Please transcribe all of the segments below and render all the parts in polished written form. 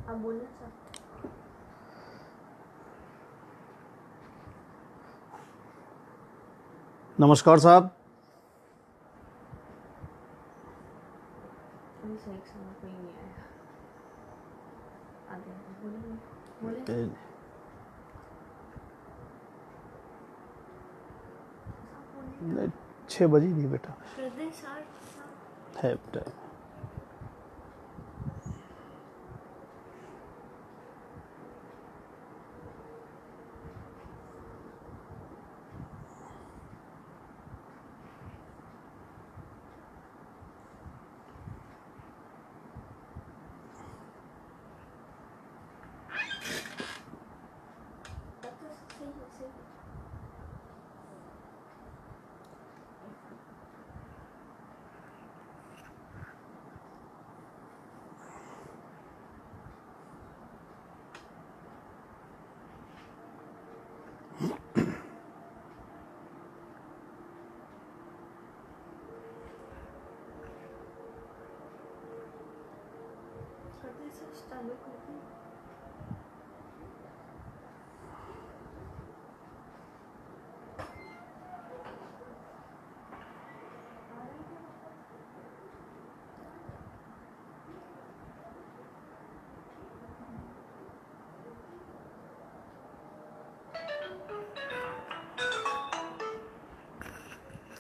आप बोलिए सर। नमस्कार साहब। अभी सही समय कोई नहीं आया। आगे बोलिए बोलिए। 6 बजे नहीं बेटा हृदय सर है बेटा। चालू कर दी।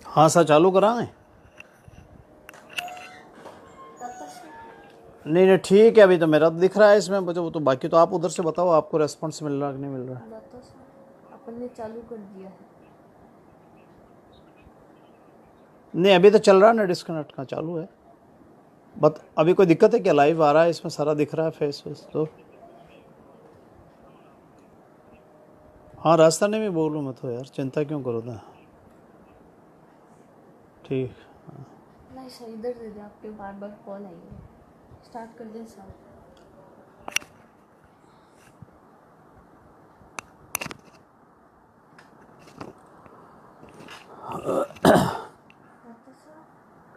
हाँ सर चालू कराएं। नहीं नहीं ठीक है, अभी तो मेरा दिख रहा है इसमें मुझे, वो तो बाकी तो आप उधर से बताओ आपको रेस्पॉन्स मिल रहा है कि नहीं मिल रहा है। अपन ने चालू कर दिया है। नहीं अभी तो चल रहा है ना, डिस्कनेक्ट का चालू है। बट अभी कोई दिक्कत है क्या? लाइव आ रहा है इसमें, सारा दिख रहा है फेस वेस तो। हाँ राजस्थानी में बोलूँ मैं तो यार, चिंता क्यों करो ना। ठीक नहीं सर इधर दे दे, आपके बार बार कॉल आई है। स्टार्ट कर दे सर।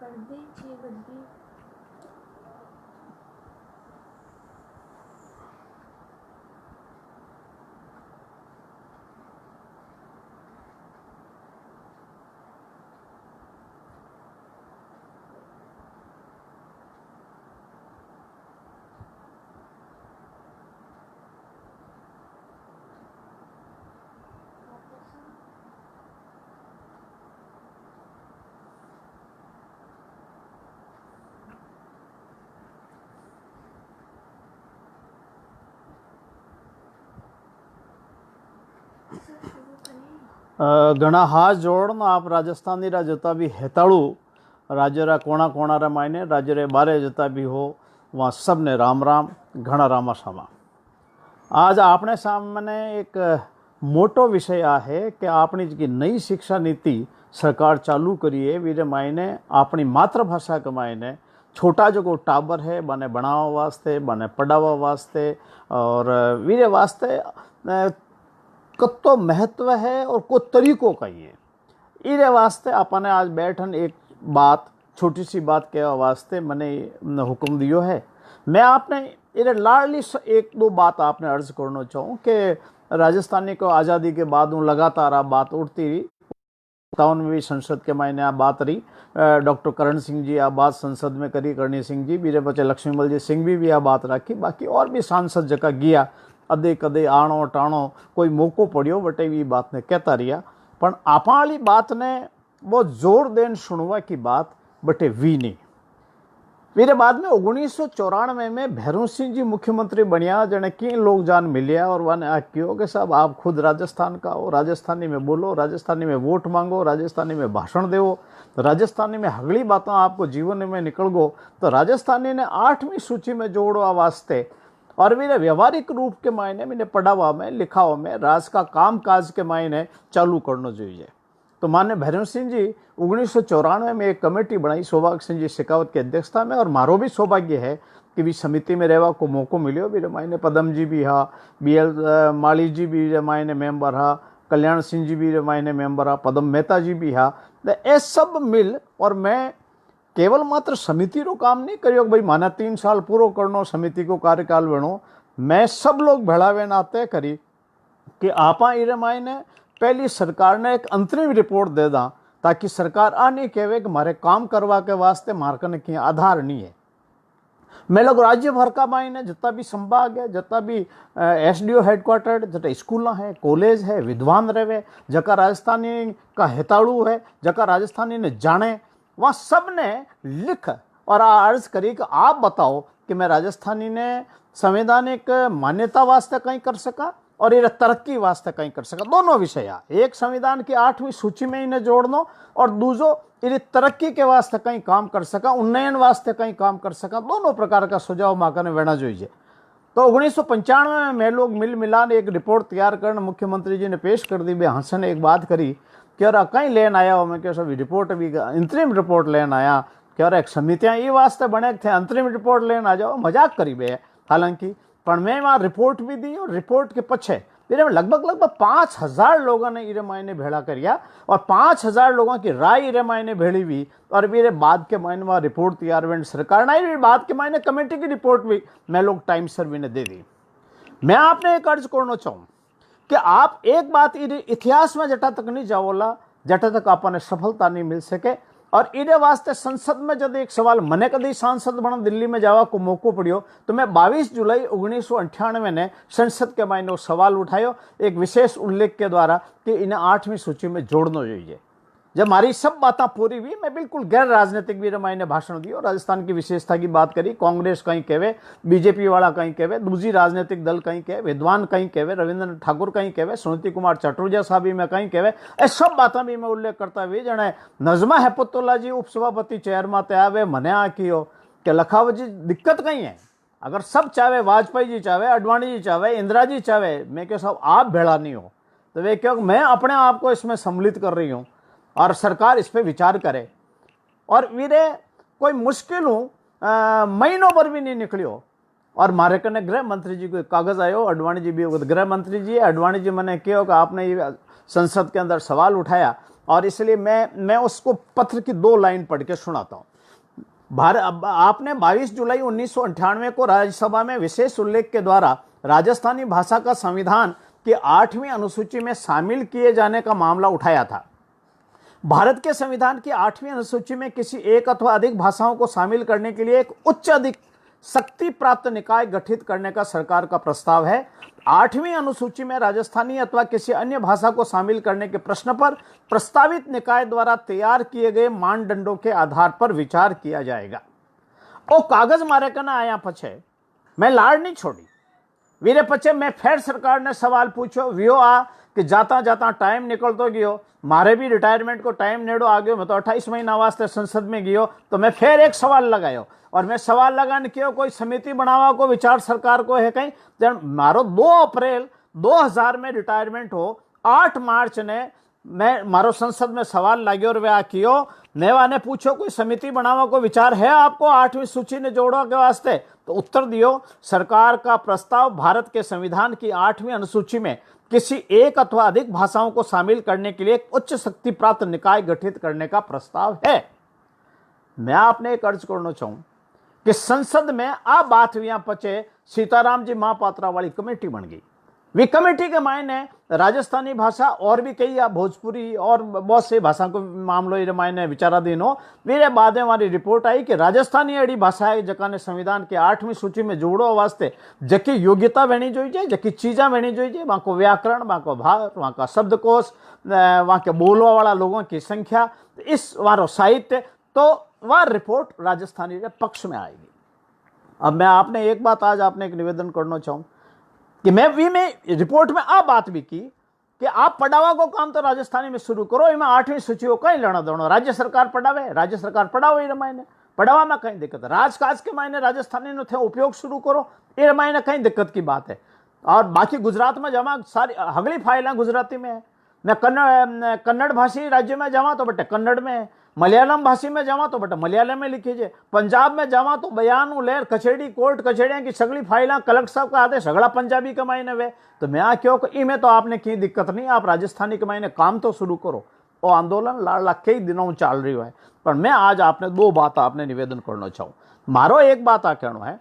कर दे 6 बजे। घना हाथ जोड़ना आप राजस्थानी रा जता भी हेताड़ू राज्य रा कोना कोना रा मायने राज्य रे बारे जता भी हो वहाँ सब ने राम राम घना रामा सामा। आज आपने सामने एक मोटो विषय आ है कि आपनी जी नई शिक्षा नीति सरकार चालू करी है वीरे मायने अपनी मातृभाषा के मायने छोटा जो टाबर है बने बनावा वास्ते बने पढ़ावा वास्ते और वीरे वास्ते कतो महत्व है और को तरीकों का ही है। इरे वास्ते अपने आज बैठन एक बात छोटी सी बात के वास्ते मैंने हुक्म दियो है। मैं आपने इरे लाडली एक दो बात आपने अर्ज करना चाहूँ कि राजस्थानी को आज़ादी के बाद लगातार आप बात उठती रही। 57वीं संसद के मायने आ बात रही। डॉक्टर करण सिंह जी आ बात संसद में करी, करणी सिंह जी बीरे बच्चे लक्ष्मीमल जी सिंह भी आ बात रखी, बाकी और भी सांसद जका गया अदे कदे आणो टाणो कोई मौको पड़ियो बटे भी बात ने कहता रिया। पण आपा वाली बात ने बहुत जोर देन सुनवा की बात बटे वी नहीं। मेरे बाद में 1994 में भैरव सिंह जी मुख्यमंत्री बनिया, जने की लोग जान मिलिया और वन क्यों कि साहब आप खुद राजस्थान का हो, राजस्थानी में बोलो, राजस्थानी में वोट मांगो, राजस्थानी में भाषण दो, राजस्थानी में हगली बातें आपको जीवन में निकल गो। तो राजस्थानी ने 8वीं सूची में जोड़वा वास्ते और मेरे व्यवहारिक रूप के मायने मैंने पढ़ावा में लिखावा में राज का काम काज के मायने चालू करना चाहिए। तो मान्य भैरव सिंह जी 1994 में एक कमेटी बनाई सौभाग्य सिंह जी शेखावत की अध्यक्षता में, और मारो भी सौभाग्य है कि भी समिति में रहवा को मौको मिलो। भी मायने पदम जी भी हा, BL माली जी भी मायने मेंबर हा, कल्याण सिंह जी भी मायने मेंबर हा, पदम मेहता जी भी हा। ये सब मिल और मैं केवल मात्र समिति रो काम नहीं करियो भाई माने 3 साल पूरो करनो समिति को कार्यकाल बनो। मैं सब लोग भेड़ावे ना तय करी कि आपा इरे मायने पहली सरकार ने एक अंतरिम रिपोर्ट दे दा, ताकि सरकार आ नहीं कहे कि मारे काम करवा के वास्ते मार्कन की आधार नहीं है। मैं लोग राज्य भर का मायने जितना भी संभाग है, जितना भी SDO हेडक्वार्टर, जितना स्कूल है, कॉलेज है, विद्वान रहे, जका राजस्थानी का हेताड़ू है, जका राजस्थानी ने जाने, वहाँ सब ने लिख और अर्ज करी कि आप बताओ कि मैं राजस्थानी ने संवैधानिक मान्यता वास्ते कहीं कर सका और ये तरक्की वास्ते कहीं कर सका। दोनों विषय, एक संविधान की 8वीं सूची में इन्हें जोड़नो और दूसरो ये तरक्की के वास्ते कहीं काम कर सका, उन्नयन वास्ते कहीं काम कर सका। दोनों प्रकार का सुझाव माकने वेना जोईए। तो 1995 में मैं लोग मिल मिलान एक रिपोर्ट तैयार कर मुख्यमंत्री जी ने पेश कर दी। बे हंसन ने एक बात करी कि अरे कहीं लेन आया हो, मैं क्या सब रिपोर्ट भी अंतरिम रिपोर्ट लेन आया कि अरे एक समितियाँ ये वास्ते बने थे अंतरिम रिपोर्ट लेन आ जाओ। मजाक करी बे हालांकि, पर मैं वहाँ रिपोर्ट भी दी और रिपोर्ट के पीछे मेरे लगभग 5000 लोगों ने इरे मायने भेड़ा करिया और 5000 लोगों की राय इरे मायने भेड़ी हुई और मेरे बाद के मायने वहाँ रिपोर्ट तैयार हुई। सरकार ने बाद के मायने कमेटी की रिपोर्ट भी मैं लोग टाइम सर भी ने दे दी। मैं आपने एक अर्ज करना चाहूँ कि आप एक बात इतिहास में जटा तक नहीं जाओला जटा तक आपने सफलता नहीं मिल सके। और इरे वास्ते संसद में जब एक सवाल मने कदी सांसद बन दिल्ली में जावा को मौको पड़ियो तो मैं 22 जुलाई 1998 ने संसद के मायने सवाल उठायो एक विशेष उल्लेख के द्वारा कि इन्हें 8वीं सूची में जोड़ना चाहिए। जब हमारी सब बातें पूरी हुई मैं बिल्कुल गैर राजनीतिक भी मायने भाषण दियो, राजस्थान की विशेषता की बात करी। कांग्रेस कहीं कहे, बीजेपी वाला कहीं कहे, दूसरी राजनीतिक दल कहीं कहे, विद्वान कहीं कहे, रविंद्र ठाकुर कहीं कहे, सुनीति कुमार चटर्जी साहब भी मैं कहीं कहे, ये सब बातें भी मैं उल्लेख करता हुई। जने नजमा हेपतुल्ला जी उपसभापति चेयर माते आवे मने आ कियो कि लखावत जी दिक्कत कहीं है, अगर सब चाहे वाजपेयी जी चाहे, अडवाणी जी चाहे, इंदिरा जी चाहे, मैं क्यों साहब आप भेड़ा नहीं हो तो वे क्यों मैं अपने आप को इसमें सम्मिलित कर रही हूँ और सरकार इस पर विचार करे। और वीरे कोई मुश्किल महीनों पर भी नहीं निकलियो और मारे कने गृह मंत्री जी को कागज आयो, अडवाणी जी भी गृह मंत्री जी है, अडवाणी जी मैंने कहो कि आपने ये संसद के अंदर सवाल उठाया और इसलिए मैं उसको पत्र की 2 लाइन पढ़ के सुनाता हूँ। आपने 22 जुलाई 1998 को राज्यसभा में विशेष उल्लेख के द्वारा राजस्थानी भाषा का संविधान की 8वीं अनुसूची में शामिल किए जाने का मामला उठाया था। भारत के संविधान की 8वीं अनुसूची में किसी एक अथवा अधिक भाषाओं को शामिल करने के लिए एक उच्च अधिक शक्ति प्राप्त निकाय गठित करने का सरकार का प्रस्ताव है। 8वीं अनुसूची में राजस्थानी अथवा किसी अन्य भाषा को शामिल करने के प्रश्न पर प्रस्तावित निकाय द्वारा तैयार किए गए मानदंडों के आधार पर विचार किया जाएगा। ओ कागज मारे कना आया पछे मैं लाड़ नहीं छोड़ी। वीरे पछे मैं फिर सरकार ने सवाल पूछो वियो आ कि जाता जाता टाइम निकलतो गयो, मारे भी रिटायरमेंट को टाइम नेड़ो आ गयो। मैं तो 28 महीना वास्ते संसद में गयो तो मैं फिर एक सवाल लगायो और मैं सवाल लगाने क्यों कोई समिति बनावा को विचार सरकार को है कहीं। जब मारो 2 अप्रैल 2000 में रिटायरमेंट हो, 8 मार्च ने मैं मारो संसद में सवाल लाग्यो और वे आ कियो नेवा ने पूछो कोई समिति बनावा को विचार है आपको 8वीं सूची ने जोड़ो के वास्ते, तो उत्तर दियो सरकार का प्रस्ताव भारत के संविधान की 8वीं अनुसूची में किसी एक अथवा अधिक भाषाओं को शामिल करने के लिए एक उच्च शक्ति प्राप्त निकाय गठित करने का प्रस्ताव है। मैं आपने एक अर्ज करना चाहूं कि संसद में आ बात हुआ पचे सीताराम जी महापात्रा वाली कमेटी बन गई। वी कमेटी के मायने राजस्थानी भाषा और भी कई भोजपुरी और बहुत से भाषा को मामलों ये मायने विचाराधीन हो। मेरे बाद में हमारी रिपोर्ट आई कि राजस्थानी अड़ी भाषा है जका ने संविधान के 8वीं सूची में जोड़ो वास्ते जकी योग्यता वेनी जोईजे, जकी चीज़ा वेनी जोईजे, वहाँ को व्याकरण, वहाँ को भाव, वहाँ का शब्दकोश, वहाँ के बोलने वाला लोगों की संख्या, इस वारो साहित्य, तो वह रिपोर्ट राजस्थानी के पक्ष में आएगी। अब मैं आपने एक बात आज आपने एक निवेदन करना चाहूँ कि मैं रिपोर्ट में आ बात भी की कि आप पढ़ावा को काम तो राजस्थानी में शुरू करो, इनमें 8वीं सूची को कहीं लेना देना, राज्य सरकार पढ़ावे, राज्य सरकार पढ़ाओ, ये मायने पढ़ावा में कहीं दिक्कत है। राजकाज के मायने राजस्थानी नो थे उपयोग शुरू करो, ये मायने कहीं दिक्कत की बात है। और बाकी गुजरात में जमा सारी हगली फाइलें गुजराती में है। मैं कन्नड़ भाषी राज्य में जावा तो बटे कन्नड़ में है, मलयालम भाषी में जावा तो बटे मलयालम में लिखीजिए, पंजाब में जावा तो बयान लेर कचेड़ी कोर्ट कचेड़ियाँ की सगली फाइलें कलेक्टर साहब का आदेश सगड़ा पंजाबी के मायने वे। तो मैं क्यों इमें तो आपने की दिक्कत नहीं, आप राजस्थानी के मायने काम तो शुरू करो। वो आंदोलन लाडला कई दिनों में चाल रही है। पर मैं आज आपने दो बात आपने निवेदन करना चाहूँ। मारो एक बात आ कहना है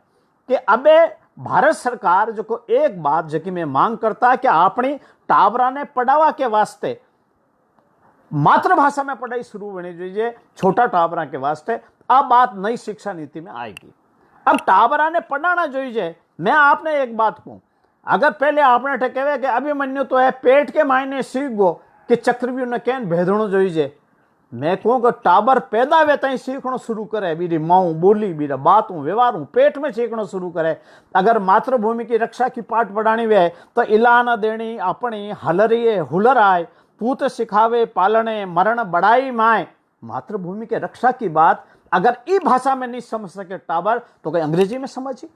कि अबे भारत सरकार जो को एक बात जो कि मैं मांग करता है कि अपनी टाबरा ने पढ़ावा के वास्ते मातृभाषा में पढ़ाई शुरू होनी चाहिए, छोटा टाबरा के वास्ते। अब बात नई शिक्षा नीति में आएगी। अब टाबरा ने पढ़ाना चाहिए। मैं आपने एक बात कहूं, अगर पहले आपने ठकेवे कि अभिमन्यु तो है पेट के मायने सीख गो कि चक्रव्यूह ने कहन भेदणो चाहिए। मैं कहूँ कि टाबर पैदा वे तई सीखना शुरू करे, बीरी माऊ बोली बीरा बातों व्यवहार पेट में सीखना शुरू करे। अगर मातृभूमि की रक्षा की पाठ पढ़ानी वे तो इलान देनी अपनी हलरिए हुलर आए, पूत सिखावे पालने मरण बड़ाई माए। मातृभूमि के रक्षा की बात अगर ई भाषा में नहीं समझ सके टाबर तो कहीं अंग्रेजी में समझी,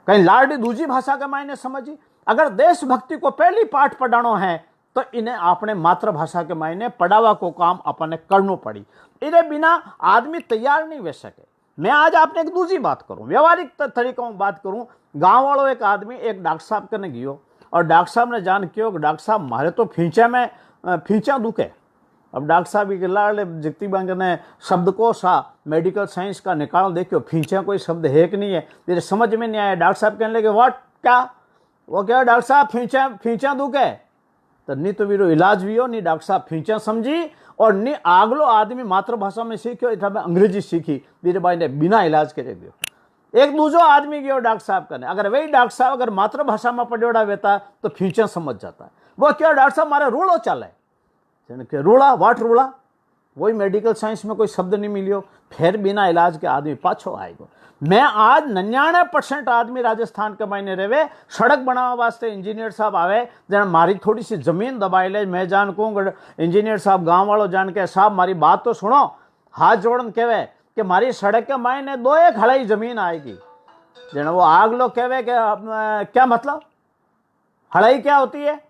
कहीं लाडी दूजी भाषा के मायने समझी। अगर देशभक्ति को पहली पाठ पढ़ानो है तो इन्हें अपने मातृभाषा के मायने पढ़ावा को काम अपने करनो पड़ी। इन्हें बिना आदमी तैयार नहीं हो सके। मैं आज आपने एक दूसरी बात करूं, व्यवहारिक तरीकों में बात करूं। गांव वालों एक आदमी एक डॉक्टर साहब कने गयो और डॉक्टर साहब ने जान कियो कि डॉक्टर साहब मारे तो फींचा दुखे। अब डॉक्टर साहब की लाल जितनी बैंक ने शब्दकोश मेडिकल साइंस का निकाल देखियो, फींचा कोई शब्द है कि नहीं है, तेरे समझ में नहीं आया। डॉक्टर साहब कहने लगे व्हाट क्या, वो क्या डॉक्टर साहब फींचा दुखे तो नहीं तो वीरो इलाज भी हो नहीं। डॉक्टर साहब फींचा समझी और नहीं आगलो आदमी मातृभाषा में सीखियो, इतना में अंग्रेजी सीखी, वीरे भाई ने बिना इलाज करे गयो। एक दूसरो आदमी गयो डॉक्टर साहब कने, अगर वही डॉक्टर साहब अगर मातृभाषा में पढ़ियोड़ा वेता तो फींचा समझ जाता है। वो क्या डॉक्टर साहब मारे रूड़ो चले के रूड़ा वाट रूड़ा, वही मेडिकल साइंस में कोई शब्द नहीं मिलियो, फिर बिना इलाज के आदमी पाछो आएगो। मैं आज 99% आदमी राजस्थान के मायने रहे, सड़क बनावा वास्ते इंजीनियर साहब आवे, जन मारी थोड़ी सी जमीन दबाई ले, मैं जान कहूँ इंजीनियर साहब गांव वालों जान के साहब मारी बात तो सुनो, हाथ जोड़न कहवे कि मारी सड़क के मायने 2 हड़ाई जमीन आएगी। जन वो आग लोग कहवे कि क्या मतलब हड़ाई क्या होती है।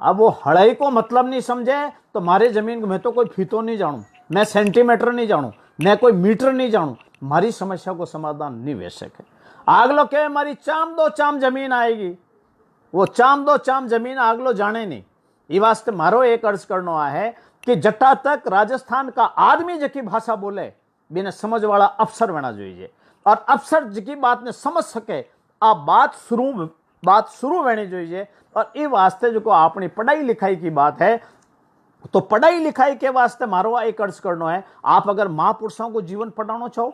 अब वो हड़ाई को मतलब नहीं समझे तो मारे जमीन को मैं तो कोई फीतो नहीं जानूं, मैं सेंटीमीटर नहीं जानूं, मैं कोई मीटर नहीं जानूं, मारी समस्या को समाधान नहीं हो सके। आगलो कहे मारी चाम दो चाम जमीन आएगी, वो चाम दो चाम जमीन आगलो जाने नहीं। ये वास्ते मारो एक अर्ज करनो है कि जटा तक राजस्थान का आदमी जकी भाषा बोले बिना समझ वाला अफसर बना चाहिए, और अफसर जकी बात ने समझ सके आप बात शुरू होनी चाहिए। और ये वास्ते जो अपनी पढ़ाई लिखाई की बात है तो पढ़ाई लिखाई के वास्ते मारो एक अर्ज करना है। आप अगर महापुरुषों को जीवन पढ़ाना चाहो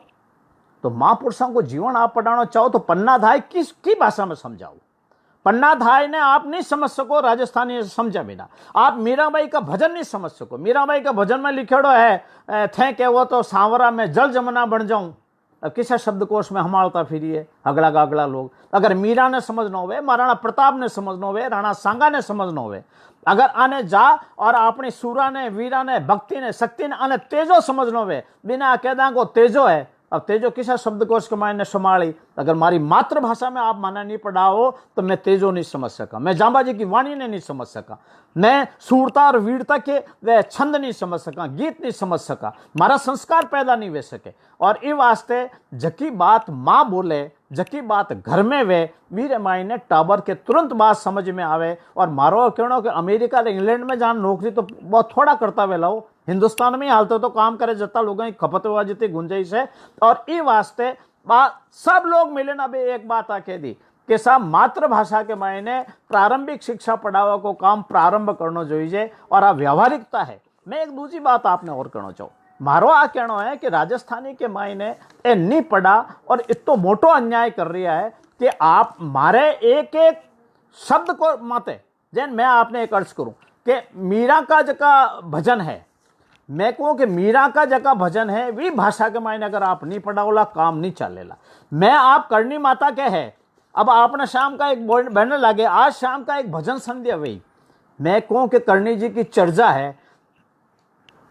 तो महापुरुषों को जीवन आप पढ़ाना चाहो तो पन्नाधाय किसकी भाषा में समझाओ। पन्नाधाय ने आप नहीं समझ सको राजस्थानी समझा बिना, आप मीराबाई का भजन नहीं समझ सको। मीराबाई का भजन में लिखेड़ो है थे के वो तो सांवरा में जल जमुना बन जाऊं, अब किसा शब्दकोश में हमालता फिरिए अगला का अगला लोग। अगर मीरा ने समझना होवे, महाराणा प्रताप ने समझना होवे, राणा सांगा ने समझना होवे, अगर आने जा और अपनी सूरा ने वीरा ने भक्ति ने शक्ति ने आने तेजो समझना होवे, बिना कहदा को तेजो है। अब तेजो किसा शब्दकोश के मायने संभाली, अगर मारी मातृभाषा में आप माना नहीं पढ़ाओ तो मैं तेजो नहीं समझ सका, मैं जांबाजी की वाणी ने नहीं समझ सका, मैं सूरता और वीरता के वह छंद नहीं समझ सका, गीत नहीं समझ सका, मारा संस्कार पैदा नहीं वे सके। और इस वास्ते जकी बात माँ बोले, जकी बात घर में वे वीर मायने टाबर के तुरंत बात समझ में आवे। और मारो कहना कि अमेरिका इंग्लैंड में जान नौकरी तो बहुत थोड़ा करता वे लाओ, हिंदुस्तान में ही हालते तो काम करे जता लोगों की खपत हुआ जितनी गुंजाइश है। और इस वास्ते सब लोग मिले ना बे एक बात आके दी कि साहब मातृभाषा के मायने प्रारंभिक शिक्षा पढ़ावा को काम प्रारंभ करना चाहिए। और आ व्यावहारिकता है। मैं एक दूसरी बात आपने और कहना चाहूँ, मारो आ कहना है कि राजस्थानी के मायने ए नहीं पढ़ा और इतो मोटो अन्याय कर रहा है कि आप मारे एक एक शब्द को माते। जैन मैं आपने एक अर्ज करूं कि मीरा का जका भजन है, मैं कहूँ कि मीरा का जका भजन है वी भाषा के मायने अगर आप नहीं पढ़ाओला काम नहीं चलेला। मैं आप करनी माता के है, अब आपने शाम का एक बैनर लागे आज शाम का एक भजन संध्या हुई, मैं कहूँ कि करणी जी की चर्चा है,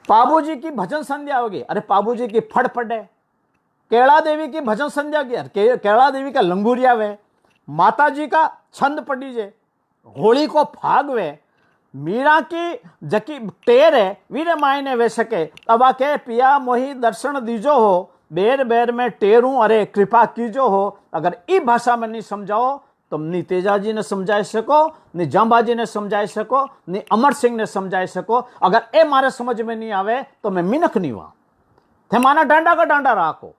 पाबू जी की भजन संध्या होगी, अरे पाबू जी की फड़ पड़े, केला देवी की भजन संध्या की केला देवी का लंगूरिया वे, माता जी का छंद पड़ी जे, होली को फाग वे, मीरा की जकी टेर है वीरे मायने वे सके। अब आके पिया मोही दर्शन दीजो हो, बेर बेर में टेरू अरे कृपा कीजो हो। अगर ई भाषा में नहीं समझाओ तो नी तेजाजी ने समझाई सको, नी जांबाजी ने समझाई सको, नी अमर सिंह ने समझाई सको। अगर ए मारे समझ में नहीं आवे तो मैं मिनख नहीं हुआ थे। माना डांडा का डांडा राखो,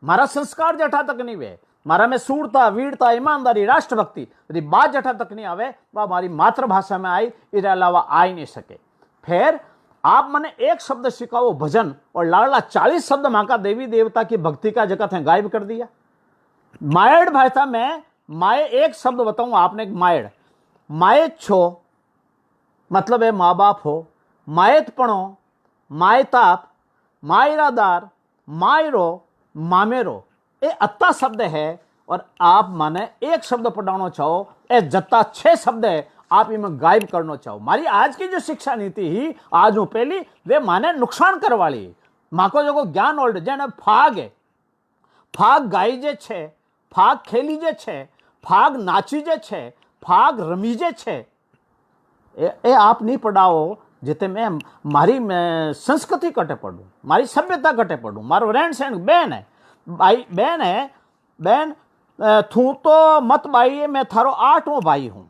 मारा संस्कार जठा तक नहीं वे, मारा में सूरता, वीरता, ईमानदारी, राष्ट्रभक्ति री बात जठा तक नहीं आवे, वह हमारी मातृभाषा में आई, इसके अलावा आ ही नहीं सके। फिर आप मने एक शब्द सिखाओ भजन, और लाडला 40 शब्द मां का देवी देवता की भक्ति का जगत है गायब कर दिया। मायड़ भाषा में माए एक शब्द बताऊं आपने, मायड़ माए छो मतलब है माँ बाप हो, मायतपणो, मायताप, मायरादार, मायरो, मामेरो, ये अत्ता शब्द है। और आप माने एक शब्द पढ़ाना चाहो, ए जत्ता 6 शब्द है, आप इनमें गायब करना चाहो। मारी आज की जो शिक्षा नीति ही आज हूं पहली वे माने नुकसान करवाली। माँ को जो ज्ञान ओल्ड जेने फाग है, फाग गाई जे छे, फाग खेली जे छे, फाग नाची जे छे, फाग रमी जे छे, ए आप नहीं पढ़ाओ जिते मैं मारी संस्कृति कटे पढ़ू, मारी सभ्यता कटे पढ़ू, मारो रहन सहन। बहन है भाई, बहन है बहन, तू तो मत बाई है, मैं थारो 8वां भाई हूं,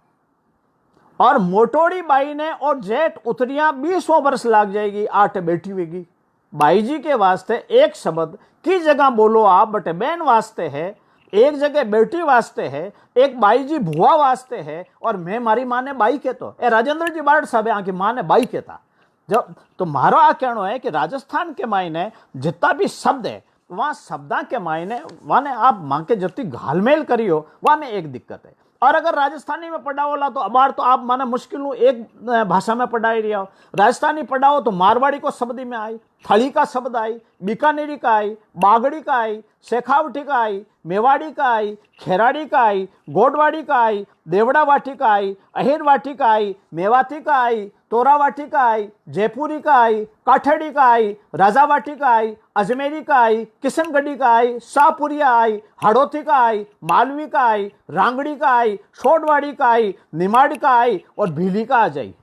और मोटोड़ी बाई ने और जेठ उतरिया 20वां वर्ष लाग जाएगी, 8 बेटी होगी। भाई जी के वास्ते एक शब्द की जगह बोलो आप, बट बहन वास्ते है, एक जगह बेटी वास्ते है, एक बाई जी भुआ वास्ते है, और मैं मारी माँ ने बाई के तो ए राजेंद्र जी बारड साहब यहाँ की माँ ने बाई के था। जब तो मारो आ कहना है कि राजस्थान के मायने जितना भी शब्द है वहाँ शब्दा के मायने वहाँ ने आप माँ के जितनी घालमेल करी हो वहाँ में एक दिक्कत है। और अगर राजस्थानी में पढ़ाओला तो अबार तो आप माने मुश्किल एक भाषा में पढ़ाई रहा हो। राजस्थानी पढ़ाओ तो मारवाड़ी को शब्द में आई, थली का शब्द आई, बीकानेरी का आई, बागड़ी का आई, शेखावटी का आई, मेवाड़ी का आई, खेराड़ी का आई, गोडवाड़ी का आई, देवड़ा वाटी का आई, अहिर वाटी का आई, मेवाती का आई, तोरावाटी का आई, जयपुरी का आई, काठड़ी का आई, राजावाटी का आई, अजमेरी का आई, किशनगढ़ी का आई, शाहपुरिया आई, हड़ौती का आई, मालवी का आई, रांगड़ी का आई, छोड़वाड़ी का आई, निमाड़ी का आई और भीली का आ जाई।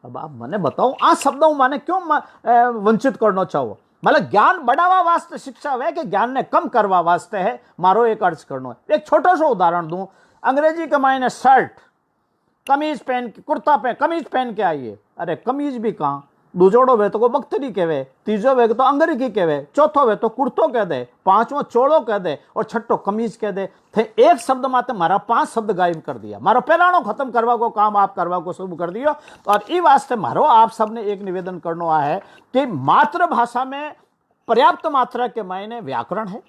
अब आप मैंने बताओ आ शब्दों माने क्यों वंचित करना चाहो? मतलब ज्ञान बढ़ावा वास्ते शिक्षा है कि ज्ञान ने कम करवा वास्ते है, मारो एक अर्ज करना है। एक छोटा सा उदाहरण दूं, अंग्रेजी के मायने शर्ट, कमीज पहन के, कुर्ता पहन, कमीज पहन के आइए। अरे कमीज भी कहाँ, दूजोड़ो वे तो को बख्तरी कहवे, तीजो वे तो अंग्रेजी कहवे, चौथो वे तो कुर्तो कह दे, 5वां चोड़ो कह दे और छठो कमीज कह दे। थे एक शब्द माते मारा 5 शब्द गायब कर दिया। मारो पहलानो खत्म करवा को काम आप करवा को शुरू कर दियो। और ई वास्ते मारो आप सबने एक निवेदन करना है कि मातृभाषा में पर्याप्त मात्रा के मायने व्याकरण है,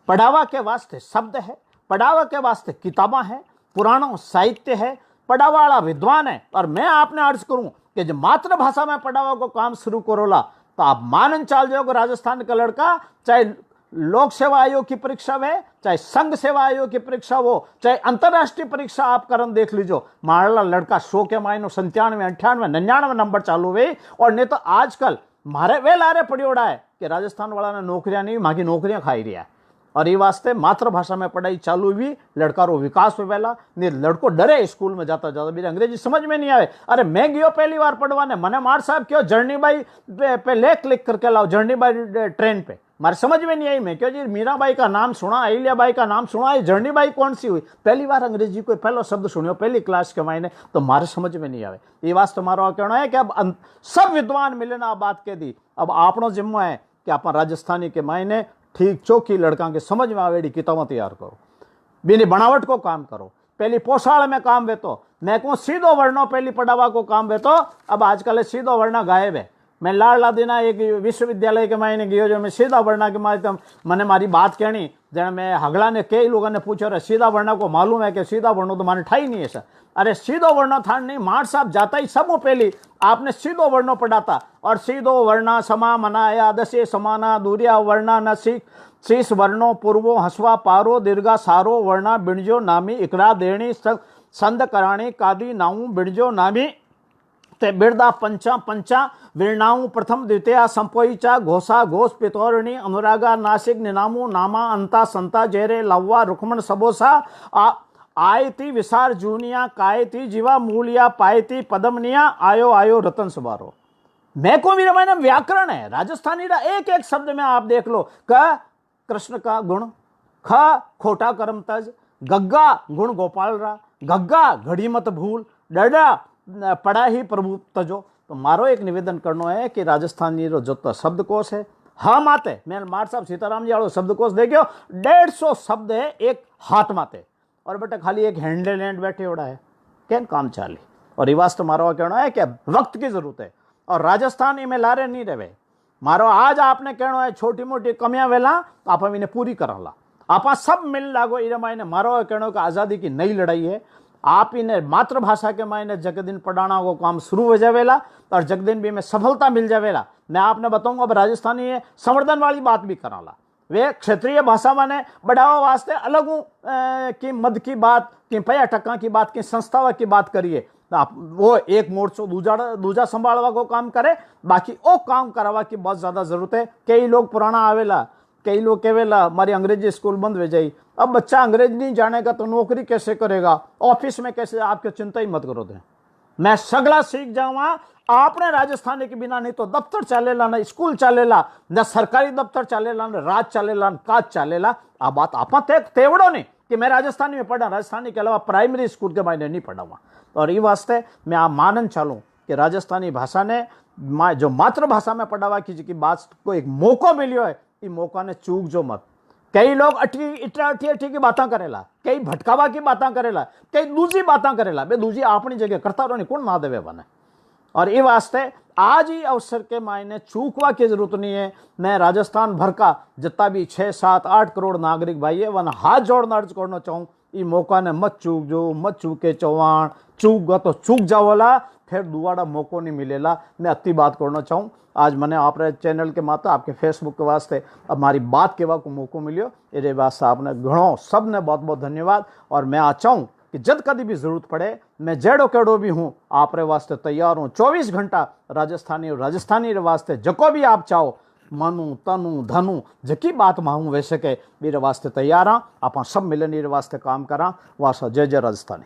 पढ़ावा के वास्ते शब्द है, पढ़ावा के वास्ते किताबें हैं, पुराणों साहित्य है, पढ़ावा वाला विद्वान है। और मैं आपने अर्ज करूं कि जब मातृभाषा में पढ़ावा को काम शुरू करोला तो आप मानन चाल जाओ राजस्थान का लड़का, चाहे लोक सेवा आयोग की परीक्षा हो, चाहे संघ सेवा आयोग की परीक्षा हो, चाहे अंतरराष्ट्रीय परीक्षा आप करन देख लीजो, मारला लड़का 100 के मायनो 97, 98, 99 नंबर चालू हुए। और नहीं तो आजकल मारे वे लारे पड़ियोड़ा है कि राजस्थान वाला ने नौकरियां नहीं, माँ की नौकरियां खाई रहा है। और ये वास्ते मातृभाषा में पढ़ाई चालू हुई, लड़का रो विकास हो पहला नहीं, लड़को डरे स्कूल में जाता जाता मेरे अंग्रेजी समझ में नहीं आवे। अरे मैं गयो पहली बार पढ़वाने, मने मार साहब क्यों जर्नीबाई पे लेख लिख करके लाओ, जर्नीबाई ट्रेन पे, मारे समझ में नहीं आई। मैं क्यों जी मीराबाई का नाम सुना, अहिल्याबाई का नाम सुना, जर्नीबाई कौन सी हुई, पहली बार अंग्रेजी को पहला शब्द सुनियो पहली क्लास के मायने, तो मारे समझ में नहीं आवे। ये वास्ते मारो कहना है कि अब सब विद्वान मिलना आ बात कह दी। अब आपनो जिम्मो है कि आप राजस्थानी के मायने ठीक चौकी लड़का के समझ में आवेड़ी किताबें तैयार करो, बिनी बनावट को काम करो। पहली पोशाड़ में काम वे तो मैं कहूँ सीधो वर्णो पहली पढ़ावा को काम वे तो अब आजकल सीधो वर्णा गायब है। मैं लाडला दिना एक विश्वविद्यालय के मायने गयो जो मैं सीधा वर्णा के माध्यम मैंने मारी बात कहनी, जन मैं हगला ने कई लोगों ने पूछो रहे सीधा वर्णा को मालूम है कि सीधा वर्णो तो माने ठाई नहीं है सर। अरे सीधो वर्णो था नहीं, मार साहब जाता ही सब पहली आपने सीधो वर्णो पढ़ाता। और सीधो वर्णा समा मनाया दशे समाना दूरिया वर्णा न शीश वर्णो पूर्वो हसवा पारो दीर्घा सारो वर्णा बिणजो नामी इकरा देणी संद कराणी कादी नाऊ बिणजो नामी ते बिरदा पंचा पंचा वीरनाऊ प्रथम द्वितीय संपोईचा घोषा घोष पितौरणी अनुरागा नासिक निनामू नामा अंता संता जेरे लव्वा रुक्मण सबोसा आयती विसार जूनिया कायती जीवा मूलिया पायती पदमनिया आयो आयो रतन सुबारो। मैं को भी मैंने व्याकरण है राजस्थानी का एक एक शब्द में आप देख लो। क कृष्ण का गुण, ख खोटा कर्म तज, गग्गा गुण गोपाल रा, गग्गा घड़ी मत भूल, डडा पड़ा ही प्रभु तजो। तो मारो एक निवेदन करनो है कि राजस्थानी रो जो तो शब्दकोश है हाँ माते, मैं मार साहब सीताराम जी वालों शब्दकोश देखियो 150 शब्द है एक हाथ माते, और बेटा खाली एक हैंडल हैंड बैठे उड़ा है कैन काम चाली। और ये वास्तव मारो कहना है कि वक्त की जरूरत है, और राजस्थान इमें लारे नहीं रहे मारो। आज आपने कहना है छोटी मोटी कमियां वेला आप इन्हें पूरी करा, आप सब मिल लागो इरे मायने मारो कहना कि आज़ादी की नई लड़ाई है। आप इन्हें मातृभाषा के मायने जगदिन पढ़ाना को काम शुरू हो जावेला, और जगदिन भी में सफलता मिल जावेला। मैं आपने बताऊंगा अब राजस्थानी संवर्धन वाली बात भी कराला, वे क्षेत्रीय भाषा माने बढ़ावा वास्ते अलग की मद की बात, कि 50% की बात, की संस्थावा की बात करिए। आप वो एक मोर्चो दूजा संभालवा को काम करे, बाकी वो काम करावा की बहुत ज्यादा जरूरत है। कई लोग पुराना आवेला, कई लोग कहेला हमारी अंग्रेजी स्कूल बंद हो जाई। अब बच्चा अंग्रेज नहीं जानेगा तो नौकरी कैसे करेगा, ऑफिस में कैसे, आपके चिंता ही मत करो दे, मैं सगला सीख जाऊंगा। आपने राजस्थानी के बिना नहीं तो दफ्तर चलेला, ना स्कूल चलेला, ना सरकारी दफ्तर चलेला, ना राज चलेला, ना काज चलेला। आ बात आप तेवड़ो नहीं कि मैं राजस्थानी में पढ़ा, राजस्थानी के अलावा प्राइमरी स्कूल के मायने नहीं पढ़ा हुआ। और ये वास्ते मैं आप मानन चालूँ कि राजस्थानी भाषा ने जो मातृभाषा में पढ़ावा की बात को एक मौका मिलियो है, ये मौका ने चूक जो मत। कई लोग अठी की बातें करेला, कई भटकावा की बातें करेला, कई दूसरी बातें करेला, बे दूसरी अपनी जगह करता रहो, कौन ना देवे बने। और ये वास्ते आज ही अवसर के मायने चूकवा की जरूरत नहीं है। मैं राजस्थान भर का जितना भी 6, 7, 8 करोड़ नागरिक भाई है वन हाथ जोड़ना अर्ज करना चाहूँ, ये मौका ने मत चूक जो, मत चूके चौहान, चूक गो तो चूक जाओला, फिर दुआरा मौको नहीं मिलेला। मैं अति बात करना चाहूँ, आज मैंने आप चैनल के माता आपके फेसबुक के वास्ते अब हमारी बात के को मौको मिलियो, ये वास्ते आपने घणो सब ने बहुत बहुत धन्यवाद। और मैं आ चाहूँ कि जब कभी भी जरूरत पड़े, मैं जेड़ो केड़ो भी हूँ आप रे वास्ते तैयार हूँ। 24 घंटा राजस्थानी रे वास्ते जको भी आप चाहो, मनु तनु धनु जकी बात माहूँ वैसे के मेरे वास्ते तैयार हाँ। आप सब मिलन वास्ते काम करा। वासा जय जय राजस्थानी।